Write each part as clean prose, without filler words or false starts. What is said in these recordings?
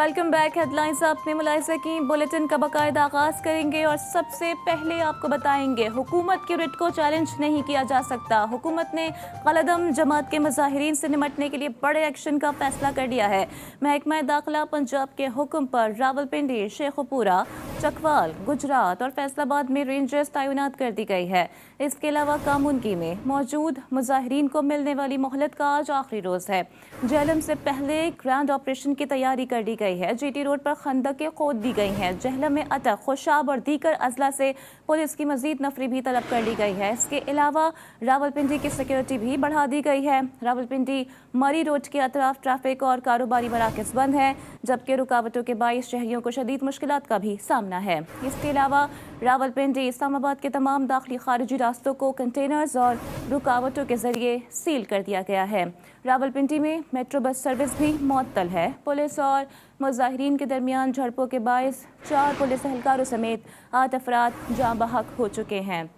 Welcome back. Headlines आपने मुलाहिजा की। Bulletin का बाकायदा आगाज करेंगे और सबसे पहले आपको बताएंगे हुकूमत की रिट को चैलेंज नहीं किया जा सकता। हुकूमत ने कलदम जमात के मुजाहिरीन से निपटने के लिए बड़े एक्शन का फैसला कर लिया है। महकमा दाखिला पंजाब के हुक्म पर रावलपिंडी, शेखुपुरा, चकवाल, गुजरात और फैसलाबाद में रेंजर्स तैनात कर दी गई है। इसके अलावा कामुनगी में मौजूद मुजाहिरीन को मिलने वाली मोहलत का आज आखिरी रोज है। जेहलम से पहले ग्रैंड ऑपरेशन की तैयारी कर दी गई है। जीटी रोड पर खंदकें खोद दी गई हैं। जेहलम में अटक, खुशाब और दीकर अजला से पुलिस की मजीद नफरी भी तलब कर ली गई है। इसके अलावा रावलपिंडी की सिक्योरिटी भी बढ़ा दी गई है। रावलपिंडी मरी रोड के अतराफ ट्रैफिक और कारोबारी मराकज बंद है, जबकि रुकावटों के बाइस शहरियों को शदीद मुश्किलात का भी सामना है। इसके अलावा रावलपिंडी इस्लामाबाद के तमाम दाखिली खारिजी रास्तों को कंटेनर्स और रुकावटों के जरिए सील कर दिया गया है। रावलपिंडी में मेट्रो बस सर्विस भी मुअत्तल है। पुलिस और मुजाहिरीन के दरमियान झड़पों के बायस 4 पुलिस एहलकारों समेत 8 अफराद जाँ बहक हो चुके हैं,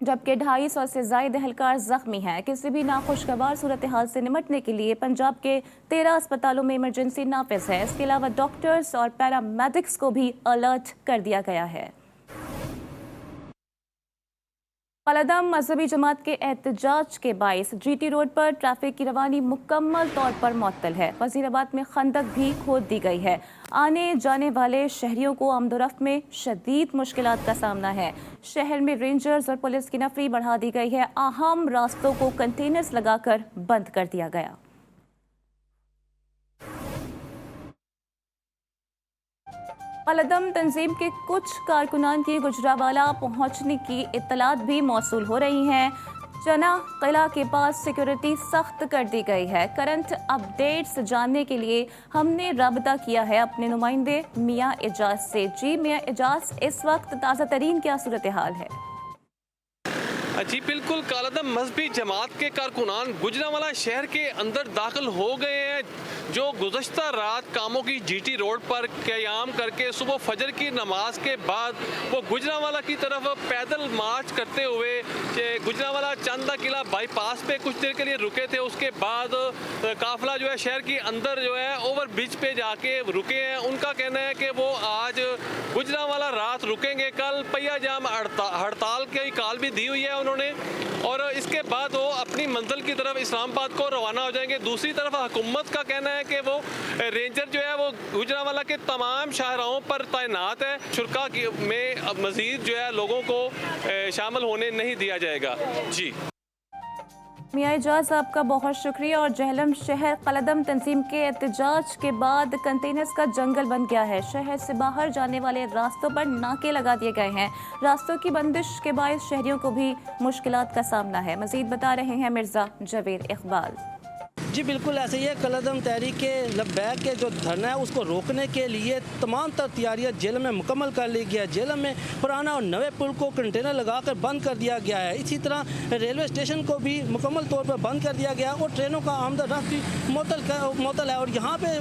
जबकि 250 से ज़ायद एहलकार जख्मी हैं। किसी भी नाखुशगवार सूरत हाल से निपटने के लिए पंजाब के 13 अस्पतालों में इमरजेंसी नाफिज है। इसके अलावा डॉक्टर्स और पैरामेडिक्स को भी अलर्ट कर दिया गया है। कलदम मजहबी जमात के एहतजाज के बायस जीटी रोड पर ट्रैफिक की रवानी मुकम्मल तौर पर मुअत्तल है। वजीराबाद में खंदक भी खोद दी गई है। आने जाने वाले शहरियों को आमदोरफ्त में शदीद मुश्किलात का सामना है। शहर में रेंजर्स और पुलिस की नफरी बढ़ा दी गई है। अहम रास्तों को कंटेनर्स लगाकर बंद कर दिया गया। कलदम तंजीम के कुछ कारकुनान की गुजरावाला पहुंचने की इत्तलात भी मौसूल हो रही हैं। चना किला के पास सिक्योरिटी सख्त कर दी गई है। करंट अपडेट्स जानने के लिए हमने राबता किया है अपने नुमाइंदे मियाँ एजाज से। जी मियाँ एजाज, इस वक्त ताज़ा तरीन क्या सूरत हाल है? जी बिल्कुल, कलदम मजहबी जमात के कारकुनान गुजरावाला शहर के अंदर दाखिल हो गए हैं, जो गुज़श्ता रात कामों की जीटी रोड पर क़याम करके सुबह फजर की नमाज के बाद वो गुजरावाला की तरफ पैदल मार्च करते हुए गुजरावाला चंदा किला बाईपास पे कुछ देर के लिए रुके थे। उसके बाद काफिला जो है शहर के अंदर जो है ओवर ब्रिज पे जाके रुके हैं। उनका कहना है कि वो आज गुजरावाला रात रुकेंगे। कल पहिया जाम हड़ताल की कॉल भी दी हुई है उन्होंने, और इसके बाद वो अपनी मंजिल की तरफ इस्लामाबाद को रवाना हो जाएंगे। दूसरी तरफ हुकूमत का कहना है कि वो रेंजर जो है वो गुजरावाला के तमाम शाहराहों पर तैनात है। शुरा में मजीद जो है लोगों को शामिल होने नहीं दिया जाएगा। जी मियाँ एजाज, आपका बहुत शुक्रिया। और जेहलम शहर कलदम तंजीम के एहतजाज के बाद कंटेनर्स का जंगल बन गया है। शहर से बाहर जाने वाले रास्तों पर नाके लगा दिए गए हैं। रास्तों की बंदिश के बायस शहरियों को भी मुश्किलात का सामना है। मजीद बता रहे हैं मिर्ज़ा जवेद इकबाल। जी बिल्कुल ऐसे ही है। कलदम तहरीक के लब्बैक के जो धरना है उसको रोकने के लिए तमाम तर तैयारियाँ जेल में मुकम्मल कर ली गया है। जेल में पुराना और नए पुल को कंटेनर लगाकर बंद कर दिया गया है। इसी तरह रेलवे स्टेशन को भी मुकम्मल तौर पर बंद कर दिया गया और ट्रेनों का आमद-रफ्त भी मुअत्तल है। और यहाँ पे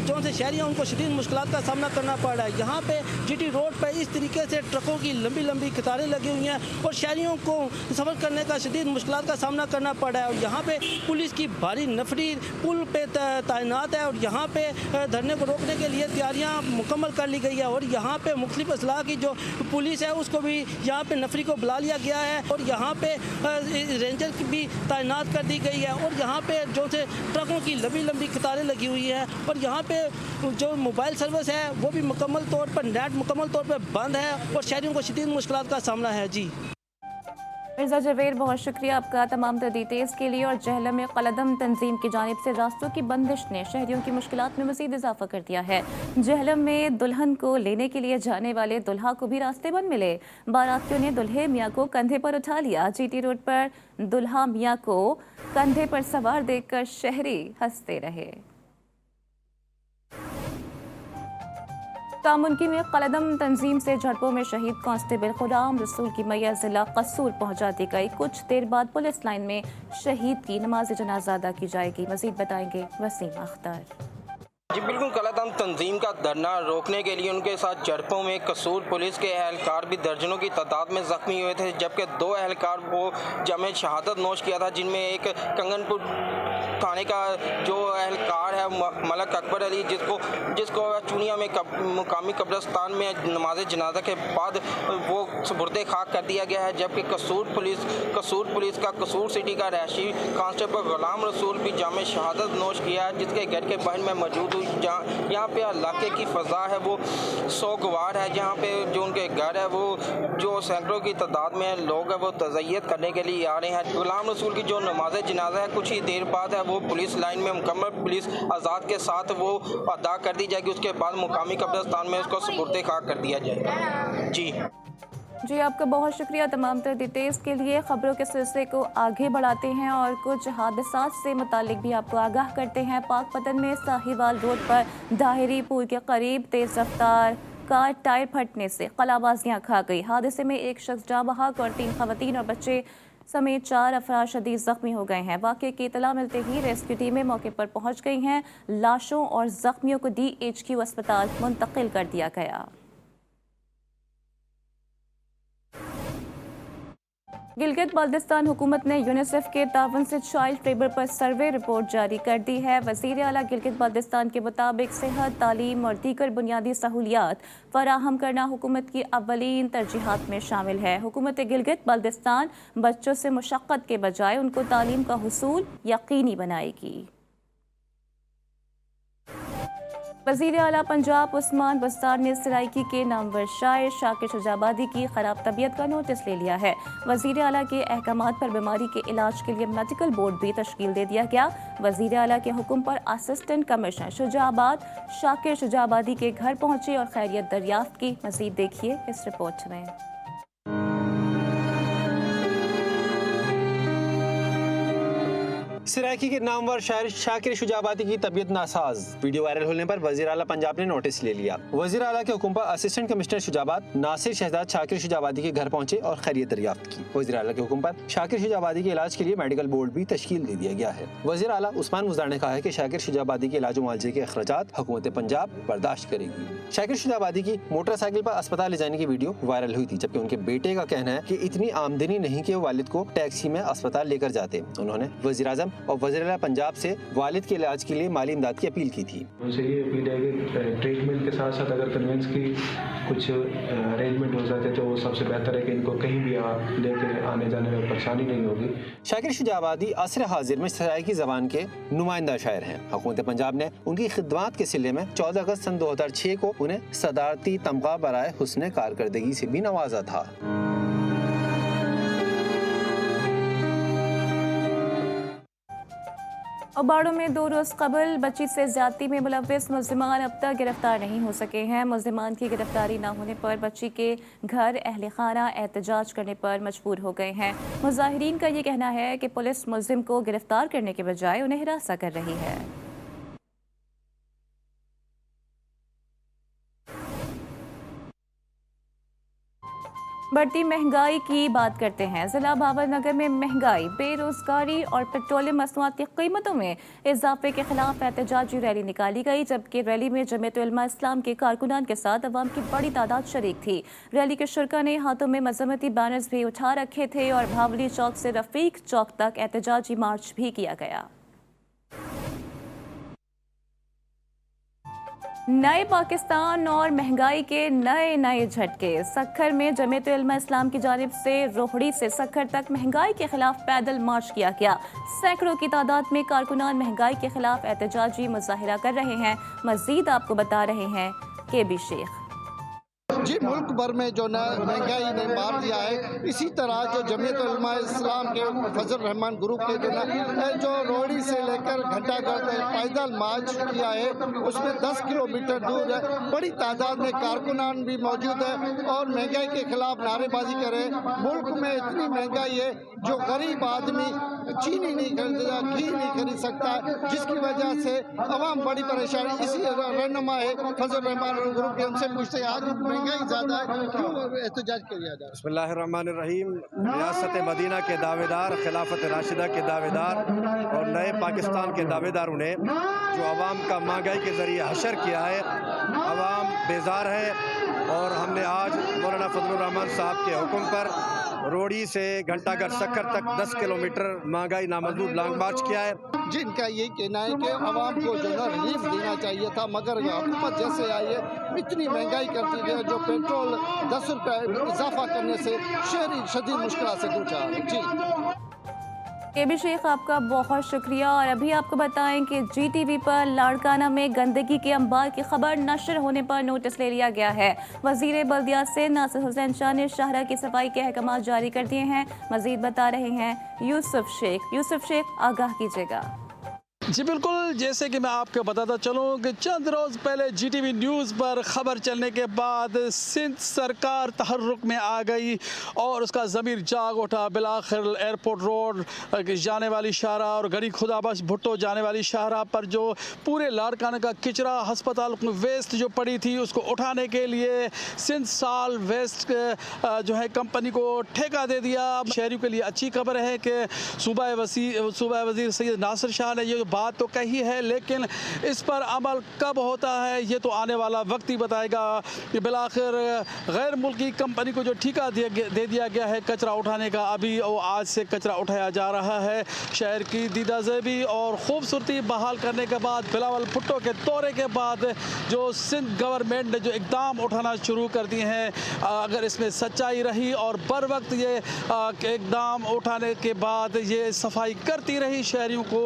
जो से शहरी हैं उनको शदीद मुश्किलात का सामना करना पड़ रहा है। यहाँ पे जीटी रोड पर इस तरीके से ट्रकों की लंबी लंबी कतारें लगी हुई हैं और शहरियों को सफ़र करने का शदीद मुश्किलात का सामना करना पड़ रहा है। और यहाँ पे पुलिस की भारी नफरी पुल पे तैनात है और यहाँ पे धरने को रोकने के लिए तैयारियाँ मुकम्मल कर ली गई है। और यहाँ पे मुख्तलिफ असलाह की जो पुलिस है उसको भी यहाँ पे नफरी को बुला लिया गया है और यहाँ पे रेंजर की भी तैनात कर दी गई है। और यहाँ पे जो से ट्रकों की लंबी लंबी कतारें लगी हुई हैं और यहाँ पे जो मोबाइल सर्विस है वो भी मुकम्मल तौर पर नेट मुकम्मल तौर पर बंद है और शहरियों को शदीद मुश्किलात का सामना है। जी मिर्ज़ा जवेद, बहुत शुक्रिया आपका तमाम डिटेल्स के लिए। और जेहलम में कलदम तंजीम की जानिब से रास्तों की बंदिश ने शहरियों की मुश्किलात में मज़ीद इजाफा कर दिया है। जेहलम में दुल्हन को लेने के लिए जाने वाले दुल्हा को भी रास्ते बंद मिले। बारातियों ने दुल्हे मियाँ को कंधे पर उठा लिया। जीटी रोड पर दुल्हा मियाँ को कंधे पर सवार देखकर शहरी हंसते रहे। कामुनकी में कलदम तंजीम से झड़पों में शहीद कांस्टेबल गुलाम रसूल की मैया जिला कसूर पहुंचा दी गई। कुछ देर बाद पुलिस लाइन में शहीद की नमाज जनाजा अदा की जाएगी। मजीद बताएंगे वसीम अख्तर। जी बिल्कुल, कलदम तंजीम का धरना रोकने के लिए उनके साथ झड़पों में कसूर पुलिस के एहलकार भी दर्जनों की तादाद में जख्मी हुए थे, जबकि 2 एहलकार को जमे शहादत नोश किया था, जिनमें एक कंगनपुर थाने का जो एहलकार है मलक अकबर अली, जिसको चुनिया में मुकामी कब्रिस्तान में नमाज जनाजा के बाद वो सुपुर्द खाक कर दिया गया है। जबकि कसूर पुलिस का कसूर सिटी का रहायशी कांस्टेबल गुलाम रसूल भी जामे शहादत नोश किया है, जिसके घर के बाहर में मौजूद हुई। यहाँ पे इलाके की फ़ज़ा है वो सोगवार है, जहाँ पे जो उनके घर है वो जो सैकड़ों की तादाद में लोग हैं वो तज़य्यत करने के लिए आ रहे हैं। गुलाम रसूल की जो नमाज जनाजा है कुछ ही देर बाद है वो पुलिस लाइन में मुकम्मल पुलिस आज़ाद के साथ वो अदा कर दी जाएगी। उसके बाद मुकामी कब्रिस्तान में उसको सुपुर्द खाक कर दिया जाएगा। जी आपका बहुत शुक्रिया तमाम तर डिटेल्स के लिए। खबरों के सिलसिले को आगे बढ़ाते हैं और कुछ हादसात से मुतालिक भी आपको आगाह करते हैं। पाकपतन में साहिवाल रोड पर दाहिरी पुल के करीब तेज़ रफ्तार कार टायर फटने से कलाबाजियाँ खा गई। हादसे में एक शख्स जाँ बहक और 3 खवातीन और बच्चे समेत 4 अफराद शदीद जख्मी हो गए हैं। वाक़े की इतला मिलते ही रेस्क्यू टीमें मौके पर पहुंच गई हैं। लाशों और जख्मियों को DHQ अस्पताल मुंतकिल कर दिया गया। गिलगित बाल्टिस्तान हुकूमत ने यूनिसेफ के तावन से चाइल्ड लेबर पर सर्वे रिपोर्ट जारी कर दी है। वज़ीर आला गिलगित बाल्टिस्तान के मुताबिक सेहत, तालीम और दीगर बुनियादी सहूलियात फराहम करना हुकूमत की अव्वलीन तरजीहात में शामिल है। हुकूमत गिलगित बाल्टिस्तान बच्चों से मुशक्क़त के बजाय उनको तालीम का हुसूल यकीनी बनाएगी। वज़ीर आला पंजाब उस्मान बस्तार ने सराइकी के नामवर शायर शाकिर शुजाबादी की खराब तबीयत का नोटिस ले लिया है। वज़ीर आला के अहकामात पर बीमारी के इलाज के लिए मेडिकल बोर्ड भी तश्कील दे दिया गया। वज़ीर आला के हुक्म पर असिस्टेंट कमिश्नर शुजाबाद शाकिर शुजाबादी के घर पहुंचे और खैरियत दरियाफ्त की। मज़ीद देखिए इस रिपोर्ट में। सराइकी के नामवर शायर शाकिर शुजाबादी की तबीयत नासाज। वीडियो वायरल होने पर वज़ीर आला पंजाब ने नोटिस ले लिया। वज़ीर आला के हुक्म पर असिस्टेंट कमिश्नर शुजाबाद नासिर शहजाद शाकिर शुजाबादी के घर पहुंचे और खैरियत दरियाफ्त की। वज़ीर आला के हुक्म पर शाकिर शुजाबादी के इलाज के लिए मेडिकल बोर्ड भी तश्कील दे दिया गया है। वज़ीर आला उस्मान बुज़दार ने कहा है कि शाकिर शुजाबादी के इलाज मुआवजे के अखराजात हुकूमत पंजाब बर्दाश्त करेगी। शाकिर शुजाबादी की मोटरसाइकिल पर अस्पताल ले जाने की वीडियो वायरल हुई थी, जबकि उनके बेटे का कहना है कि इतनी आमदनी नहीं कि वो वालिद को टैक्सी में अस्पताल लेकर जाते। उन्होंने वज़ीर आज़म और वज़ीर आला पंजाब से वालिद के इलाज के लिए माली इमदाद की अपील की थी। उनसे ये अपील है कि ट्रीटमेंट के साथ साथ अगर कन्वेंस की कुछ अरेंजमेंट हो जाते तो वो सबसे बेहतर है कि इनको कहीं भी लेकर आने जाने में परेशानी नहीं होगी। शाकिर शुजाबादी असर हाजिर में सराइकी ज़बान के नुमाइंदा शायर हैं। हुकूमत पंजाब ने उनकी खिदमात के सिले में 14 अगस्त सन 2006 को उन्हें सदारती तमगा बराए हुस्न कारकर्दगी से भी नवाजा था। अबाड़ों में 2 रोज़ कबल बच्ची से ज्यादती में मुलव्विस मुल्ज़िमान अब तक गिरफ्तार नहीं हो सके हैं। मुल्ज़िमान की गिरफ्तारी न होने पर बच्ची के घर अहले खाना एहतजाज करने पर मजबूर हो गए हैं। मुज़ाहिरीन का ये कहना है कि पुलिस मुल्ज़िम को गिरफ्तार करने के बजाय उन्हें हिरासा कर रही है। बढ़ती महंगाई की बात करते हैं। जिला बाबरनगर में महंगाई, बेरोजगारी और पेट्रोलियम मसनूआत की कीमतों में इजाफे के खिलाफ एहतजाजी रैली निकाली गई, जबकि रैली में जमीयत उलमा इस्लाम के कारकुनान के साथ अवाम की बड़ी तादाद शरीक थी। रैली के शुरका ने हाथों में मजम्मती बैनर्स भी उठा रखे थे और भावली चौक से रफीक चौक तक एहतजाजी मार्च भी किया गया। नए पाकिस्तान और महंगाई के नए झटके। सक्खर में जमीयत उलमा इस्लाम की जानिब से रोहड़ी से सक्खर तक महंगाई के खिलाफ पैदल मार्च किया गया। सैकड़ों की तादाद में कारकुनान महंगाई के खिलाफ एहतजाजी मुजाहिरा कर रहे हैं। मजीद आपको बता रहे हैं KB शेख। जी, मुल्क भर में जो महंगाई ने मार दिया है, इसी तरह जो जमीयत उलमा इस्लाम के फजल रहमान ग्रुप के जो रोहड़ी से लेकर घंटाघर पैदल मार्च किया है, उसमें 10 किलोमीटर दूर है बड़ी तादाद में कारकुनान भी मौजूद है और महंगाई के खिलाफ नारेबाजी करे। मुल्क में इतनी महंगाई है जो गरीब आदमी चीनी नहीं खरीदता, घी नहीं खरीद सकता, जिसकी वजह से अवाम बड़ी परेशानी। इसी रहनुमा है फजल रहमान ग्रुप के, उनसे पूछते हैं आज महंगाई ज़्यादा है, क्यों एहतजाज किया जाए? बिस्मिल्लाहिर्रहमानिर्रहीम। रियासत मदीना के दावेदार, खिलाफत राशिदा के दावेदार और नए पाकिस्तान के दावेदारों ने जो आवाम का महंगाई के ज़रिए हशर किया है, आवाम बेजार है। और हमने आज मौलाना फजलुर रहमान साहब के हुक्म पर रोड़ी से घंटाघर सक्खर तक 10 किलोमीटर महंगाई नामजदूर लॉन्ग मार्च किया है। जिनका यही कहना है कि आवाम को जो ना रिलीफ देना चाहिए था, मगर हुकूमत जैसे आई है इतनी महंगाई कर दी है, जो पेट्रोल 10 रुपये इजाफा करने से शहरी शदीद मुश्किल से दूर है। जी केबी शेख, आपका बहुत शुक्रिया। और अभी आपको बताएं कि GTV पर लाड़काना में गंदगी के अंबार की खबर नशर होने पर नोटिस ले लिया गया है। वजीर बल्दियात से नासिर हुसैन शाह ने शाहरा की सफाई के अहकाम जारी कर दिए हैं। मजीद बता रहे हैं यूसुफ शेख। यूसुफ शेख, आगाह कीजिएगा। जी बिल्कुल, जैसे कि मैं आपको बताता चलूँ कि चंद रोज़ पहले GTV न्यूज़ पर ख़बर चलने के बाद सिंध सरकार तहर्रुक में आ गई और उसका ज़मीर जाग उठा। बिलाखिर एयरपोर्ट रोड जाने वाली शाहरा और गड़ी खुदाबख्श भुट्टो जाने वाली शाहरा पर जो पूरे लाड़काना का किचरा अस्पताल वेस्ट जो पड़ी थी उसको उठाने के लिए सिंध साल वेस्ट जो है कंपनी को ठेका दे दिया। शहरियों के लिए अच्छी खबर है कि सूबा वज़ीर सैयद नासिर शाह ने ये बात तो कही है, लेकिन इस पर अमल कब होता है ये तो आने वाला वक्त ही बताएगा। कि बिलाखिर गैर मुल्की कंपनी को जो ठेका दे दिया गया है कचरा उठाने का, अभी वो आज से कचरा उठाया जा रहा है। शहर की दीदाज़ेबी और ख़ूबसूरती बहाल करने के बाद, बिलावल भुट्टो के दौरे के बाद जो सिंध गवर्नमेंट ने जो इकदाम उठाना शुरू कर दिए हैं, अगर इसमें सच्चाई रही और बर वक्त ये इकदाम उठाने के बाद ये सफाई करती रही, शहरियों को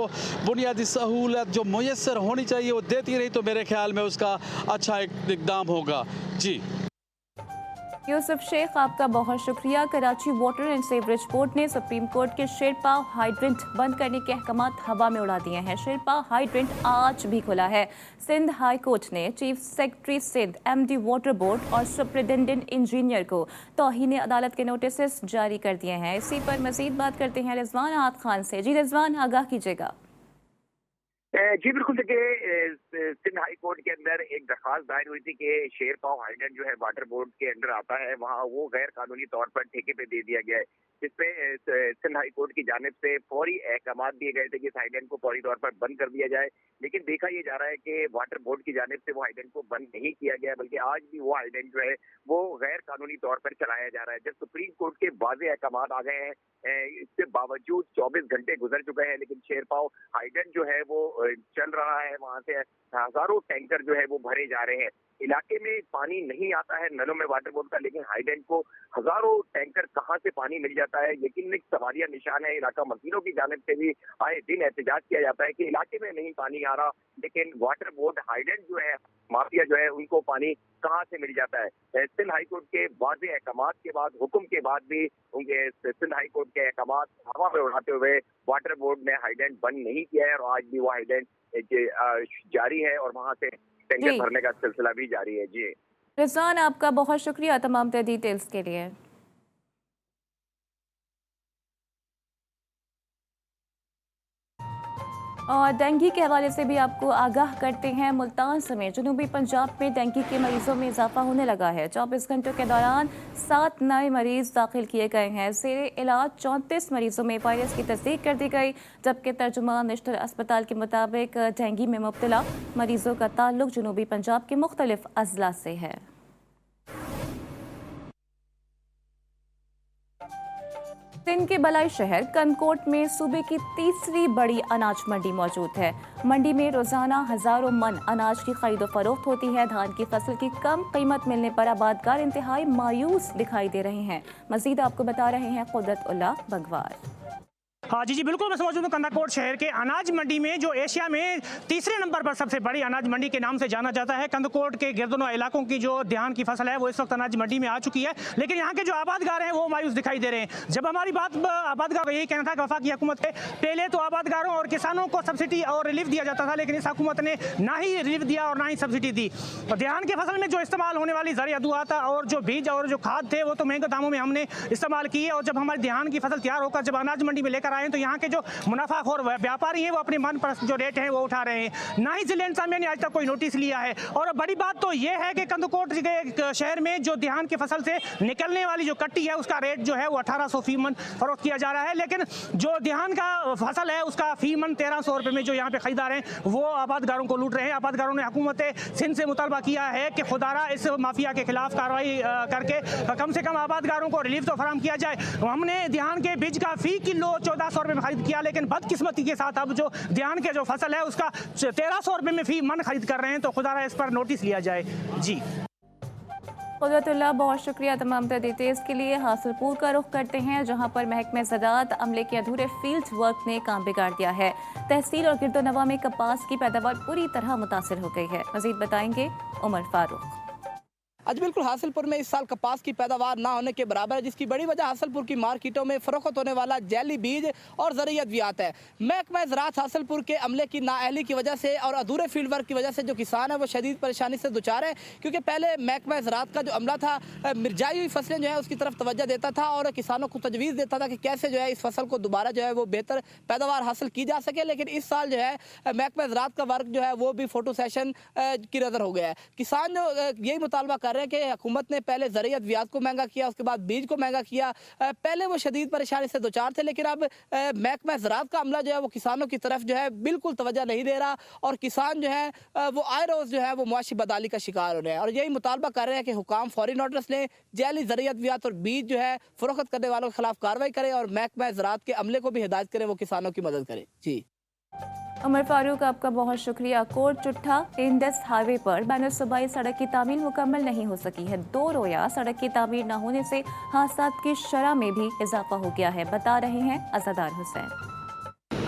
बुनियादी सहूलत जो मुयस्सर होनी चाहिए वो देती रही, तो मेरे ख्याल में उसका अच्छा इकदाम होगा। जी यूसुफ शेख, आपका बहुत शुक्रिया। Karachi water and sewerage board ने सुप्रीम कोर्ट के शेरपाव हाइड्रेंट बंद करने के अहकाम हवा में उड़ा दिए हैं। शेरपाव हाइड्रेंट आज भी खुला है। सिंध हाई कोर्ट ने chief secretary Sindh, MD water board और सुपरिटेंडेंट इंजीनियर को तौहीन अदालत के नोटिस जारी कर दिए हैं। इसी पर मजीद बात करते हैं रिजवान आद खान से। जी रिजवान, आगाह कीजिएगा। जी बिल्कुल, देखिए सिंध हाई कोर्ट के अंदर एक दरखास्त दायर हुई थी कि शेरपाव हाइड्रेंट जो है वाटर बोर्ड के अंडर आता है, वहाँ वो गैर कानूनी तौर पर ठेके पे दे दिया गया है, जिसपे सिंध हाई कोर्ट की जानिब से फौरी अहकाम दिए गए थे कि इस हाइड्रेंट को फौरी तौर पर बंद कर दिया जाए। लेकिन देखा ये जा रहा है कि वाटर बोर्ड की जानिब से वो हाइड्रेंट को बंद नहीं किया गया, बल्कि आज भी वो हाइड्रेंट जो है वो गैर कानूनी तौर पर चलाया जा रहा है। जब सुप्रीम कोर्ट के वाज़े अहकाम आ गए हैं, इसके बावजूद 24 घंटे गुजर चुके हैं, लेकिन शेरपाव हाइड्रेंट जो है वो चल रहा है। वहाँ से हजारों टैंकर जो है वो भरे जा रहे हैं। इलाके में पानी नहीं आता है नलों में वाटर बोर्ड का, लेकिन हाइड्रेंट को हजारों टैंकर कहाँ से पानी मिल जाता है, यकीन एक सवालिया निशान है। इलाका मकीनों की जानिब से भी आए दिन एहतजाज किया जाता है कि इलाके में नहीं पानी आ रहा, लेकिन वाटर बोर्ड हाइड्रेंट जो है माफिया जो है उनको पानी कहाँ से मिल जाता है। सिंध हाई कोर्ट के वाज़े अहकाम के बाद, हुक्म के बाद भी उनके सिंध हाई कोर्ट के अहकाम हवा में उड़ाते हुए वाटर बोर्ड ने हाइड्रेंट बंद नहीं किया है और आज भी वो हाइड्रेंट जारी है और वहाँ से टैंकर भरने का सिलसिला भी जारी है। जी रिजवान, आपका बहुत शुक्रिया तमाम डिटेल्स के लिए। और डेंगू के हवाले से भी आपको आगाह करते हैं। मुल्तान समेत जनूबी पंजाब में डेंगू के मरीजों में इजाफा होने लगा है। 24 घंटों के दौरान 7 नए मरीज दाखिल किए गए हैं। ज़ेरे इलाज 34 मरीजों में वायरस की तस्दीक कर दी गई, जबकि तर्जुमान नेशनल अस्पताल के मुताबिक डेंगू में मुब्तला मरीजों का ताल्लुक जनूबी पंजाब के मुख्तलिफ अजला से है। सिंध के बलाई शहर कनकोट में सूबे की तीसरी बड़ी अनाज मंडी मौजूद है। मंडी में रोजाना हजारों मन अनाज की खरीदो फरोख्त होती है। धान की फसल की कम कीमत मिलने पर आबादकार इंतहाई मायूस दिखाई दे रहे हैं। मजीद आपको बता रहे हैं कुदरत उल्ला बगवार। हाँ जी बिल्कुल, मैं मौजूद हूँ कंदाकोट शहर के अनाज मंडी में, जो एशिया में तीसरे नंबर पर सबसे बड़ी अनाज मंडी के नाम से जाना जाता है। कंदकोट के गिरदोनों इलाकों की जो धान की फसल है वो इस वक्त अनाज मंडी में आ चुकी है, लेकिन यहाँ के जो आबादगार हैं वो मायूस दिखाई दे रहे हैं। जब हमारी बात आबादगार का यही कहना था कि वफाकी हुकूमत है, पहले तो आबादगारों और किसानों को सब्सिडी और रिलीफ दिया जाता था, लेकिन इस हुकूमत ने ना ही रिलीफ दिया और ना ही सब्सिडी दी। धान की फसल में जो इस्तेमाल होने वाली ज़रिया अदुआत और जो बीज और जो खाद थे वो तो महंगे दामों में हमने इस्तेमाल किए, और जब हमारी धान की फसल तैयार होकर जब अनाज मंडी में लेकर तो यहाँ के जो मुनाफाखोर व्यापारी हैं वो अपने मन पर जो रेट हैं वो उठा रहे हैं। ना ही जिला इंतजामिया ने आज तक कोई नोटिस लिया है। और बड़ी बात तो ये है कि कंदकोट के शहर में जो धान की फसल से निकलने वाली जो कट्टी है उसका रेट जो है वो 1800 फी मन फरोख्त किया जा रहा है, लेकिन जो धान का फसल है उसका फी मन 1300 रुपये में जो यहाँ पे खरीदार हैं वो आबादगारों को लूट रहे हैं। आबादगारों ने हुकूमत सिंध से मुतालबा किया है कि खुदारा इस माफिया के खिलाफ कार्रवाई करके कम से कम आबादगारों को रिलीफ तो फराहम किया जाए। हमने धान के बीज का फी किलो 1400 रुपये में खरीद किया, लेकिन बदकिस्मती के साथ अब जो धान के जो फसल है उसका 1300 रुपये में फी मन खरीद कर रहे हैं, तो खुदारा इस पर नोटिस लिया जाए। जी कुदरतुल्लाह, बहुत शुक्रिया तमाम तर डिटेल्स के लिए। हासिलपुर का रुख करते हैं जहां पर महकमे ज़राअत अमले के अधूरे फील्ड वर्क ने काम बिगाड़ दिया है। तहसील और गिरदोनवा में कपास की पैदावार पूरी तरह मुतासिर हो गई है। मज़ीद बताएंगे उमर फारूक। आज बिल्कुल हासिलपुर में इस साल कपास की पैदावार ना होने के बराबर है, जिसकी बड़ी वजह हासिलपुर की मार्केटों में फरोख्त होने वाला जैली बीज और ज़रियत अद्वियात है। महकमा ज़राअत हासिलपुर के अमले की नाअहली की वजह से और अधूरे फील्ड वर्क की वजह से जो किसान है वो शदीद परेशानी से दुचार है, क्योंकि पहले महकमा ज़राअत का जो अमला था मिर्जाई हुई फसलें जो है उसकी तरफ तवज्जो देता था और किसानों को तजवीज़ देता था कि कैसे जो है इस फसल को दोबारा जो है वो बेहतर पैदावार हासिल की जा सके। लेकिन इस साल जो है महकमा ज़राअत का वर्क जो है वो भी फोटो सेशन की नज़र हो गया है। किसान जो यही मुतालबा कर रहे हैं कि हुकूमत ने पहले ज़रियत अद्वियात को महंगा किया, उसके बाद बीज को महंगा किया। पहले वो शदीद परेशानी से दोचार थे, लेकिन अब महकमा ज़राअत का अमला जो है वो किसानों की तरफ जो है बिल्कुल तवज्जो नहीं दे रहा और किसान जो है वो आए रोज़ जो है वो मुआशी बदहाली का शिकार हो रहे हैं। और यही मुतालबा कर रहे हैं कि हुकाम फौरी नोटिस लें, जैली ज़रियत अद्वियात और बीज जो है फरोख्त करने वालों के खिलाफ कार्रवाई करें और महकमा ज़राअत के अमले को भी हिदायत करें वो किसानों की मदद करें। जी उमर फारूक, आपका बहुत शुक्रिया। कोट चुट्ठा इंडस हाईवे पर बैनर सूबाई सड़क की तामीर मुकम्मल नहीं हो सकी है। 2 रोज़ा सड़क की तामीर न होने से हादसात की शरह में भी इजाफा हो गया है, बता रहे हैं अज़ादार हुसैन।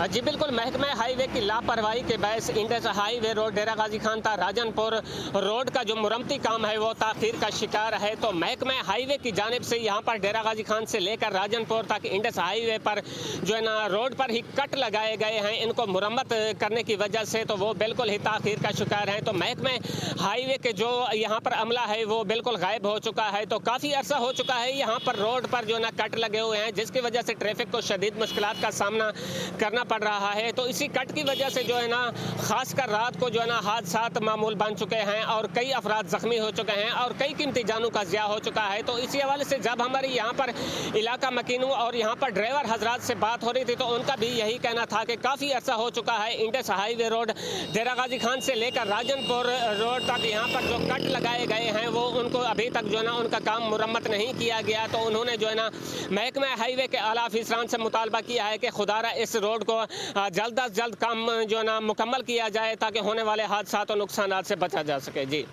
जी बिल्कुल, महकमा हाईवे की लापरवाही के बायस इंडस हाईवे रोड डेरा गाजी खान था राजनपुर रोड का जो मुरम्मती काम है वो ताखीर का शिकार है। तो महकमा हाईवे की जानिब से यहाँ पर डेरा गाजी खान से लेकर राजनपुर तक इंडस हाईवे पर जो है ना रोड पर ही कट लगाए गए हैं। इनको मुरम्मत करने की वजह से तो वो बिल्कुल ही ताखीर का शिकार हैं। तो महकमा हाईवे के जो यहाँ पर अमला है वो बिल्कुल गायब हो चुका है। तो काफ़ी अर्सा हो चुका है यहाँ पर रोड पर जो है ना कट लगे हुए हैं, जिसकी वजह से ट्रैफिक को शदीद मुश्किलात का सामना करना पड़ रहा है। तो इसी कट की वजह से जो है ना खासकर रात को जो है ना हादसात मामूल बन चुके हैं और कई अफराद जख्मी हो चुके हैं और कई कीमती जानों का ज़िया हो चुका है। तो इसी हवाले से जब हमारी यहाँ पर इलाका मकीनों और यहाँ पर ड्राइवर हजरात से बात हो रही थी तो उनका भी यही कहना था कि काफ़ी अर्सा हो चुका है इंडस हाईवे रोड डेरा गाजी खान से लेकर राजनपुर रोड तक यहाँ पर जो कट लगाए गए हैं वो उनको अभी तक जो है ना उनका काम मुरम्मत नहीं किया गया। तो उन्होंने जो है ना महकमा हाईवे के आला अफसरान से मुतालबा किया है कि खुदारा इस रोड को जल्द अज जल्द काम जो है ना मुकम्मल किया जाए ताकि होने वाले हादसात और नुकसानात से बचा जा सके। जी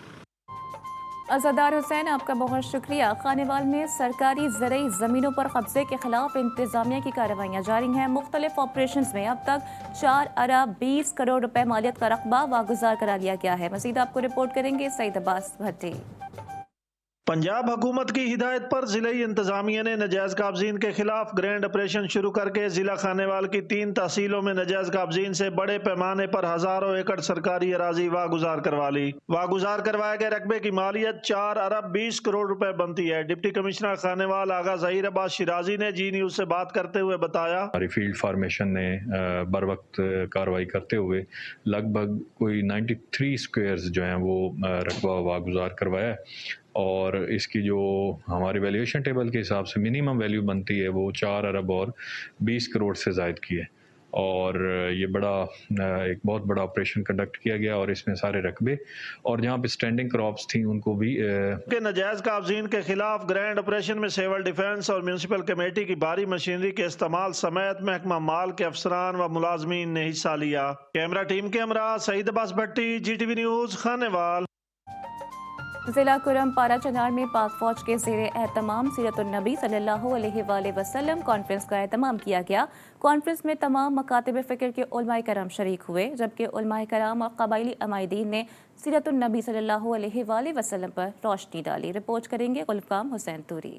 अज़ादार हुसैन, आपका बहुत शुक्रिया। खानेवाल में सरकारी ज़रई ज़मीनों पर कब्जे के खिलाफ इंतजामिया की कार्रवाइयाँ जारी हैं। मुख्तलिफ ऑपरेशन में अब तक 4 अरब 20 करोड़ रुपए मालियत का रकबा वागुजार करा लिया गया है। मज़ीद आपको रिपोर्ट करेंगे सईद अब्बास भट्टी। पंजाब हुकूमत की हिदायत पर जिले इंतजामिया ने नजायज काबजीन के खिलाफ ग्रैंड ऑपरेशन शुरू करके जिला खानेवाल की 3 तहसीलों में नजायज काबजीन से बड़े पैमाने पर हजारों एकड़ सरकारी अराजी वागुजार करवा ली। वागुजार करवाए गए रकबे की मालियत 4 अरब 20 करोड़ रुपए बनती है। डिप्टी कमिश्नर खानेवाल आगा ज़हीर अब्बास शिराजी ने जी न्यूज से बात करते हुए बताया, हमारी फील्ड फार्मेशन ने बर वक्त कार्रवाई करते हुए लगभग कोई 93 स्क्वायर्स जो हैं वो रकबा वागुजार करवाया और इसकी जो हमारी वैल्यूएशन टेबल के हिसाब से मिनिमम वैल्यू बनती है वो 4 अरब और 20 करोड़ से ज़ायद की है। और ये एक बहुत बड़ा ऑपरेशन कंडक्ट किया गया और इसमें सारे रकबे और जहाँ पे स्टैंडिंग क्रॉप्स थी उनको भी के नजायज काबजीन के खिलाफ ग्रैंड ऑपरेशन में सिविल डिफेंस और म्यूनसिपल कमेटी की भारी मशीनरी के इस्तेमाल समेत महकमा माल के अफसरान व मुलाजमीन ने हिस्सा लिया। कैमरा टीम के हमरा सईद अब्बास भट्टी, GTV न्यूज़, खानेवाल। जिला कुरम पारा चनार में पाक फौज के ज़ेरे एहतमाम सीरतुन्नबी सल्लल्लाहु अलैहि वसल्लम कॉन्फ्रेंस का एहतमाम किया गया। कॉन्फ्रेंस में तमाम मकातिब फ़िक्र के उलमाए कराम शरीक हुए, जबकि उलमाए कराम और क़बाइली अमायदीन ने सीरतुन्नबी सल्लल्लाहु अलैहि वसल्लम पर रोशनी डाली। रिपोर्ट करेंगे गुलफाम हुसैन तूरी।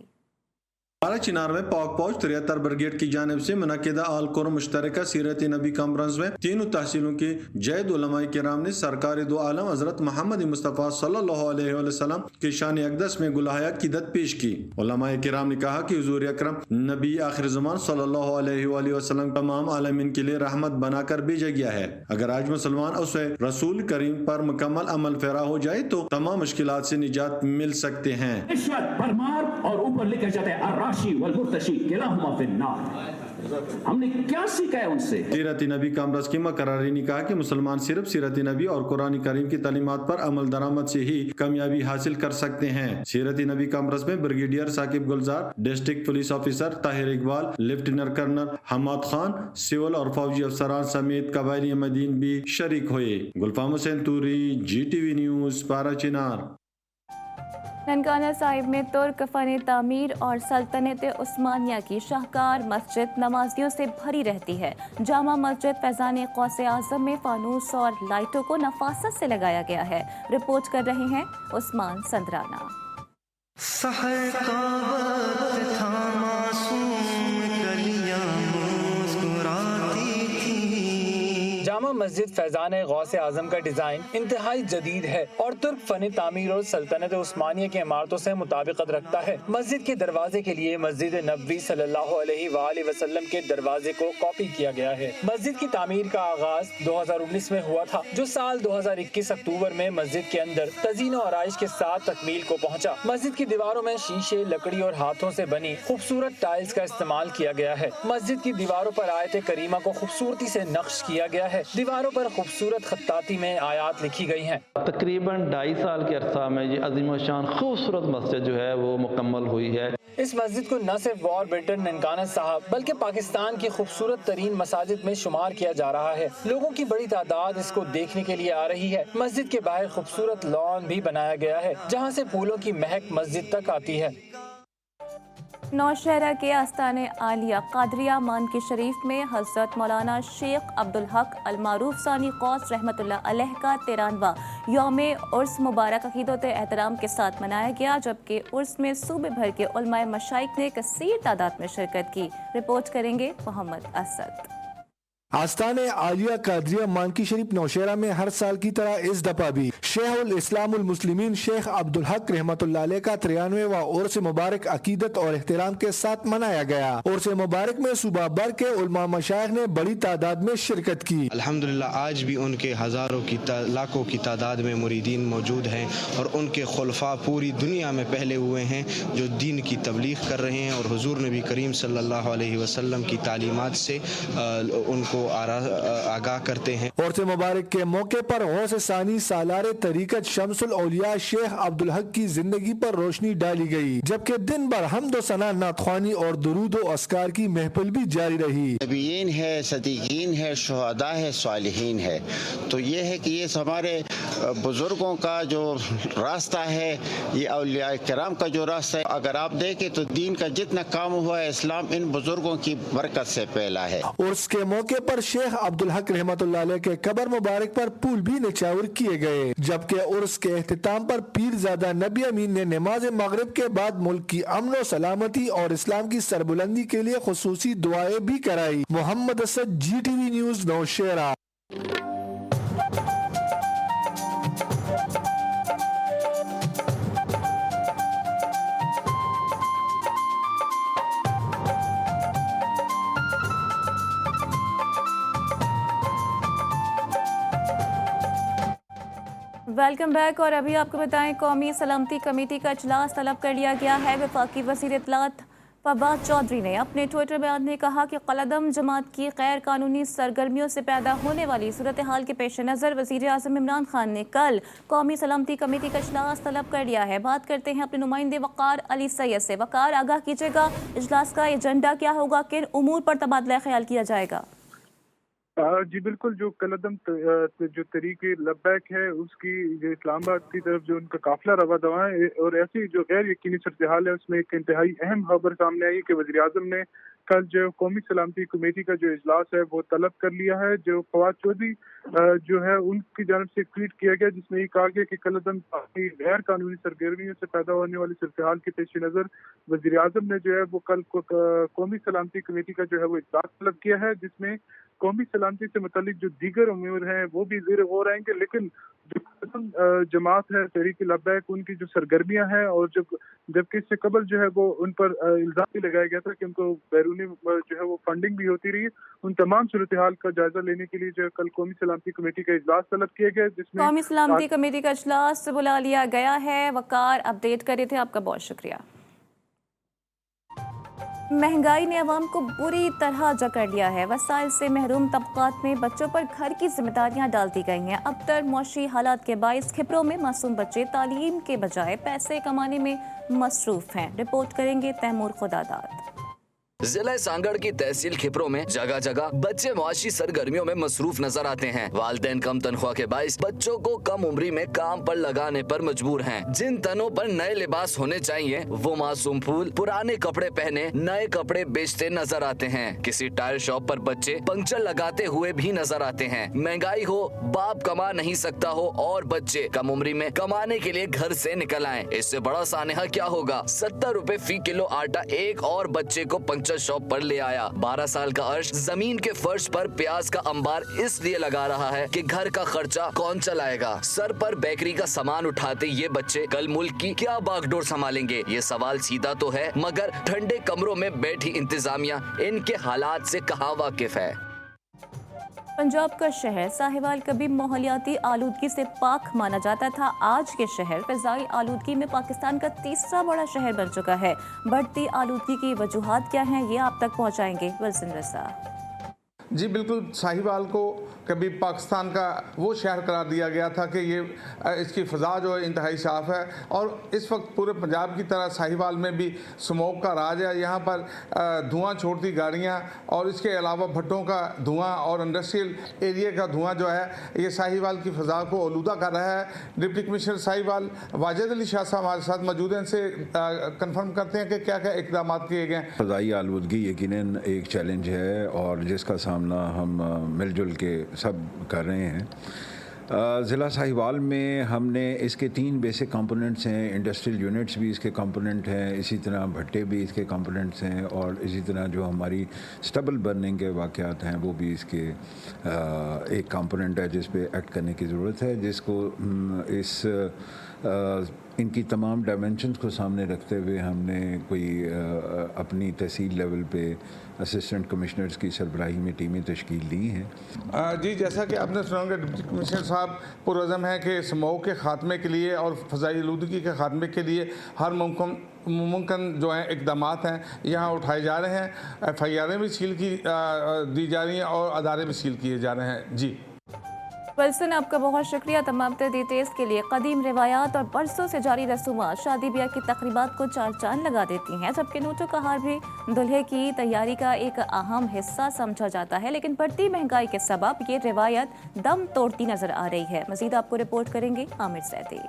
बारा चिनार में पाक फौज 73 ब्रिगेड की जानिब से मुनक़िदा आल कुर्म मुश्तरका सीरत नबी कॉन्फ्रेंस में तीनों तहसीलों के जैद उलमाए किराम ने सरकार दो आलम हजरत मोहम्मद मुस्तफ़ा सल्लल्लाहु अलैहि वसल्लम के शान अक़दस में गुलाहयात की दत पेश की। उलमाए किराम ने कहा कि हुज़ूर अकरम नबी आखिर ज़मान सल्लल्लाहु अलैहि वसल्लम तमाम आलमीन के लिए रहमत बनाकर भेजा गया है। अगर आज मुसलमान उस रसूल करीम पर मुकम्मल अमल फेरा हो जाए तो तमाम मुश्किलात से निजात मिल सकते हैं। और ऊपर लिखा जाता है अर्राशी वल मुर्तशी किलाहुमा फिन्नार। हमने क्या सीखा है उनसे? सीरत नबी कॉन्फ्रेंस की मुकर्ररीन ने कहा कि मुसलमान सिर्फ सीरत नबी और कुरान करीम की तालीमात पर अमल दरामद से ही कामयाबी हासिल कर सकते हैं। सीरत नबी कॉन्फ्रेंस में brigadier Saqib Gulzar, district police officer Tahir Iqbal, lieutenant colonel Hammad Khan, civil और फौजी अफसरान समेत कबायली मदीन भी शरीक हुए। Gulfam Hussain Turi, GTV news, Bara Chinar. ननकाना साहिब में तुर्क फन तामीर और सल्तनत उस्मानिया की शाहकार मस्जिद नमाजियों से भरी रहती है। जामा मस्जिद फैज़ान क़ौसे आज़म में फानूस और लाइटों को नफासत से लगाया गया है। रिपोर्ट कर रहे हैं उस्मान संदराना। जामा मस्जिद फैज़ान ग़ौसे आज़म का डिज़ाइन इंतहाई जदीद है और तुर्क फन तामीर और सल्तनत उस्मानिया की इमारतों से मुताबिकत रखता है। मस्जिद के दरवाजे के लिए मस्जिद नबवी सल्लल्लाहु अलैहि वसल्लम के दरवाजे को कॉपी किया गया है। मस्जिद की तामीर का आगाज 2019 में हुआ था, जो साल 2021 अक्टूबर में मस्जिद के अंदर तज़ीन और आराइश के साथ तकमील को पहुँचा। मस्जिद की दीवारों में शीशे, लकड़ी और हाथों से बनी खूबसूरत टाइल्स का इस्तेमाल किया गया है। मस्जिद की दीवारों पर आयत करीमा को खूबसूरती से नक्श किया गया है। दीवारों पर खूबसूरत खत्ताती में आयात लिखी गई हैं। तकरीबन 2.5 साल के अरसा में ये अजीम शान खूबसूरत मस्जिद जो है वो मुकम्मल हुई है। इस मस्जिद को न सिर्फ वॉर ब्रिटेन ननकाना साहब बल्कि पाकिस्तान की खूबसूरत तरीन मसाजिद में शुमार किया जा रहा है। लोगों की बड़ी तादाद इसको देखने के लिए आ रही है। मस्जिद के बाहर खूबसूरत लॉन भी बनाया गया है, जहाँ से फूलों की महक मस्जिद तक आती है। नौशहरा के आस्ताने आलिया कादरिया मानकी शरीफ में हज़रत मौलाना शेख अब्दुल हक अल मारूफ सानी कौस रहमतुल्लाह अलैह का 93वां यौम उर्स मुबारक अकीदत एहतराम के साथ मनाया गया, जबकि उर्स में सूबे भर के उलमाए मशाइख ने कसीर तादाद में शिरकत की। रिपोर्ट करेंगे मोहम्मद असद। आस्ताने आलिया कादरिया मानकी शरीफ नौशहरा में हर साल की तरह इस दफा भी शेखुल इस्लामुल मुस्लिमीन शेख अब्दुल हक रहमतुल्लाह अलैह का 93वां उर्स मुबारक अकीदत और एहतराम के साथ मनाया गया। उर्स मुबारक में सूबा भर के उलमा मशाइख ने बड़ी तादाद में शिरकत की। अल्हम्दुलिल्लाह आज भी उनके हजारों की लाखों की तादाद में मुरीदीन मौजूद हैं और उनके खुलफा पूरी दुनिया में फैले हुए हैं जो दीन की तबलीग कर रहे हैं और हुजूर नबी करीम सल्लल्लाहु अलैहि वसल्लम की तालीमात से उनको आगाह करते हैं। उर्स मुबारक के मौके पर गौसे सानी सालारे तरीकत शम्सुल औलिया शेख अब्दुल हक की जिंदगी पर रोशनी डाली गई, जबकि दिन भर हम्द व सना नातख्वानी और दुरूद व अस्कार की महफिल भी जारी रही। नबीयीन है, सदीकीन है, शुहदा है, सालिहीन है। तो ये है कि ये हमारे बुजुर्गों का जो रास्ता है, ये औलिया किराम का जो रास्ता है, अगर आप देखें तो दीन का जितना काम हुआ है इस्लाम इन बुजुर्गों की बरकत से फैला है। उर्स के मौके पर शेख अब्दुल हक रहमतुल्लाह अलैह के कब्र मुबारक पर फूल भी निछावर किए गए, जबकि उर्स के एख्तिताम पर पीरजादा नबी अमीन ने नमाज मगरिब के बाद मुल्क की अमन व सलामती और इस्लाम की सरबुलंदी के लिए खुसूसी दुआएं भी कराई। Mohammad Asad, GTV news, Nowshera. Welcome back. और अभी आपको बताएं, कौमी सलामती कमेटी का इजलास तलब कर लिया गया है। वफाकी वज़ीर इत्तलात फवाद चौधरी ने अपने ट्विटर बयान में कहा कि कलदम जमात की गैर कानूनी सरगर्मियों से पैदा होने वाली सूरत हाल के पेश नज़र वज़ीर आज़म इमरान खान ने कल कौमी सलामती कमेटी का इजलास तलब कर लिया है। बात करते हैं अपने नुमाइंदे वक़ार अली सैयद से। वक़ार, आगाह कीजिएगा, इजलास का एजेंडा क्या होगा, किन उमूर पर तबादला ख्याल किया जाएगा? जी बिल्कुल, जो कलदम जो तरीके लब्बैक है उसकी जो इस्लामाबाद की तरफ जो उनका काफिला रवा दवा है और ऐसी जो गैर यकीनी सूरत हाल है उसमें एक इंतहाई अहम खबर सामने आई कि वज़ीर-ए-आज़म ने कल जो कौमी सलामती कमेटी का जो इजलास है वो तलब कर लिया है। जो फवाद चौधरी जो है उनकी जानब से ट्वीट किया गया जिसमें ये कहा गया कि कलदम गैर कानूनी सरगर्मियों से पैदा होने वाली सूरत हाल के पेश नज़र वज़ीर-ए-आज़म ने जो है वो कल कौमी सलामती कमेटी का जो है वो इजलास तलब किया है, जिसमें कौमी सलामती से मुतालिक जो दीगर उम्मीद हैं वो भी ज़ेर गौर आएंगे, लेकिन जो जमात है तहरीक लब्बैक उनकी जो सरगर्मियां हैं और जबकि इससे कबल जो है वो उन पर इल्ज़ाम भी लगाया गया था कि उनको बैरूनी जो है वो फंडिंग भी होती रही। उन तमाम सूरत हाल का जायजा लेने के लिए जो है कल कौमी सलामती कमेटी का इजलास तलब किया गया, जिसमें कौमी सलामती कमेटी का इजलास बुला लिया गया है। वकार अपडेट कर रहे थे, आपका बहुत शुक्रिया। महंगाई ने अवाम को बुरी तरह जकड़ लिया है। वसाइल से महरूम तबकात में बच्चों पर घर की जिम्मेदारियां डाल दी गई हैं। अबतर मौशी हालात के बाइस खिपरों में मासूम बच्चे तालीम के बजाय पैसे कमाने में मसरूफ हैं। रिपोर्ट करेंगे तैमूर खुदादाद। जिला सांगड़ की तहसील खिपरों में जगह जगह बच्चे मुआशी सरगर्मियों में मसरूफ नजर आते हैं। वालिदैन कम तनख्वाह के बाइस बच्चों को कम उम्री में काम पर लगाने पर मजबूर हैं। जिन तनों पर नए लिबास होने चाहिए वो मासूम फूल पुराने कपड़े पहने नए कपड़े बेचते नजर आते हैं। किसी टायर शॉप पर बच्चे पंक्चर लगाते हुए भी नजर आते हैं। महंगाई हो, बाप कमा नहीं सकता हो और बच्चे कम उम्री में कमाने के लिए घर से निकल आए। इससे बड़ा सानेहा क्या होगा। 70 रुपए फी किलो आटा एक और बच्चे को पंक्चर शॉप पर ले आया। 12 साल का अर्श जमीन के फर्श पर प्याज का अंबार इसलिए लगा रहा है कि घर का खर्चा कौन चलाएगा। सर पर बेकरी का सामान उठाते ये बच्चे कल मुल्क की क्या बागडोर संभालेंगे। ये सवाल सीधा तो है, मगर ठंडे कमरों में बैठी इंतजामिया इनके हालात से कहाँ वाकिफ है। पंजाब का शहर साहिवाल कभी माहौलियाती आलूदगी से पाक माना जाता था। आज के शहर फिजाई आलूदगी में पाकिस्तान का तीसरा बड़ा शहर बन चुका है। बढ़ती आलूदगी की वजूहात क्या हैं, ये आप तक पहुंचाएंगे वल्सन रसा। जी बिल्कुल, साहिवाल को कभी पाकिस्तान का वो शहर करार दिया गया था कि ये इसकी फ़ज़ा जो है इंतहाई साफ़ है और इस वक्त पूरे पंजाब की तरह साहिवाल में भी स्मोक का राज है। यहाँ पर धुआं छोड़ती गाड़ियाँ और इसके अलावा भट्टों का धुआं और इंडस्ट्रियल एरिया का धुआं जो है ये साहिवाल की फ़ज़ा को आलूदा कर रहा है। डिप्टी कमिश्नर साहिवाल वाजिद अली शाह साहब हमारे साथ मौजूद हैं, इनसे कन्फर्म करते हैं कि क्या क्या इक़दाम किए गए हैं। फ़ज़ाई आलूदगी यकीनन एक चैलेंज है और जिसका सामना हम मिलजुल के सब कर रहे हैं। ज़िला साहिवाल में हमने इसके 3 बेसिक कंपोनेंट्स हैं। इंडस्ट्रियल यूनिट्स भी इसके कंपोनेंट हैं, इसी तरह भट्टे भी इसके कंपोनेंट्स हैं और इसी तरह जो हमारी स्टबल बर्निंग के वाक़यात हैं वो भी इसके एक कंपोनेंट है जिस पे एक्ट करने की ज़रूरत है, जिसको इनकी तमाम डायमेंशंस को सामने रखते हुए हमने कोई अपनी तहसील लेवल पे असिस्टेंट कमिश्नर्स की सरबराही में टीमें तश्कील दी हैं। जी, जैसा कि आपने सुना कि डिप्टी कमिश्नर साहब पुरज़म है कि स्मोक के ख़ात्मे के लिए और फ़ज़ाई आलूदगी के ख़ात्मे के लिए हर मुमकिन जो हैं इक़दाम हैं यहाँ उठाए जा रहे हैं। FIR भी सील दी जा रही हैं और अदारे भी सील किए जा रहे हैं। जी वल्सन, आपका बहुत शुक्रिया तमाम डिटेल्स के लिए। कदीम रिवायात और बरसों से जारी रसूमात शादी ब्याह की तकरीबात को चार चांद लगा देती हैं, जबकि नोटों का हार भी दुल्हे की तैयारी का एक अहम हिस्सा समझा जाता है। लेकिन बढ़ती महंगाई के सबब ये रिवायत दम तोड़ती नजर आ रही है। मजीद आपको रिपोर्ट करेंगे आमिर सैदी।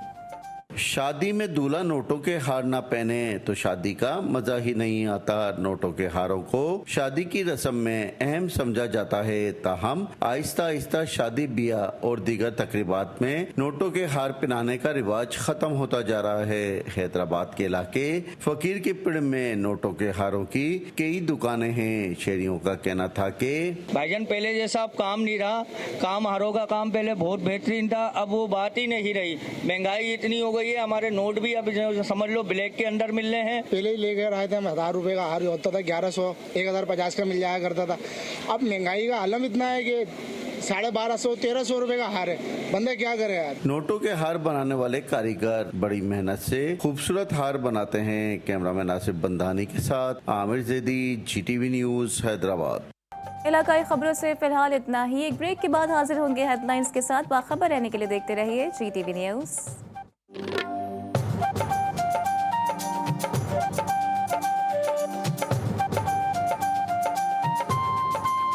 शादी में दूल्हा नोटों के हार ना पहने तो शादी का मजा ही नहीं आता। नोटों के हारों को शादी की रस्म में अहम समझा जाता है, ताहम आहिस्ता आहिस्ता शादी ब्याह और दीगर तकरीबात में नोटों के हार पहनाने का रिवाज खत्म होता जा रहा है। हैदराबाद के इलाके फकीर की पिड़ में नोटों के हारों की कई दुकानें हैं। शहरियों का कहना था कि भाईजान पहले जैसा अब काम नहीं रहा, काम हारों का काम पहले बहुत बेहतरीन था, अब वो बात ही नहीं रही। महंगाई इतनी हो गई है, हमारे नोट भी अब समझ लो ब्लैक के अंदर मिल रहे हैं। पहले ही लेकर आए थे हम 1000 रुपए का हार होता था, 1100 1050 का मिल जाया करता था। अब महंगाई का आलम इतना है कि 1250 1300 रुपए का हार है, बंदे क्या करे यार। नोटों के हार बनाने वाले कारीगर बड़ी मेहनत से खूबसूरत हार बनाते हैं। कैमरामैन आसिफ बंधानी के साथ आमिर जैदी, GTV न्यूज हैदराबाद। इलाकाई खबरों से फिलहाल इतना ही। एक ब्रेक के बाद हाजिर होंगे हेडलाइंस के साथ। बाखबर रहने के लिए देखते रहिए GTV न्यूज।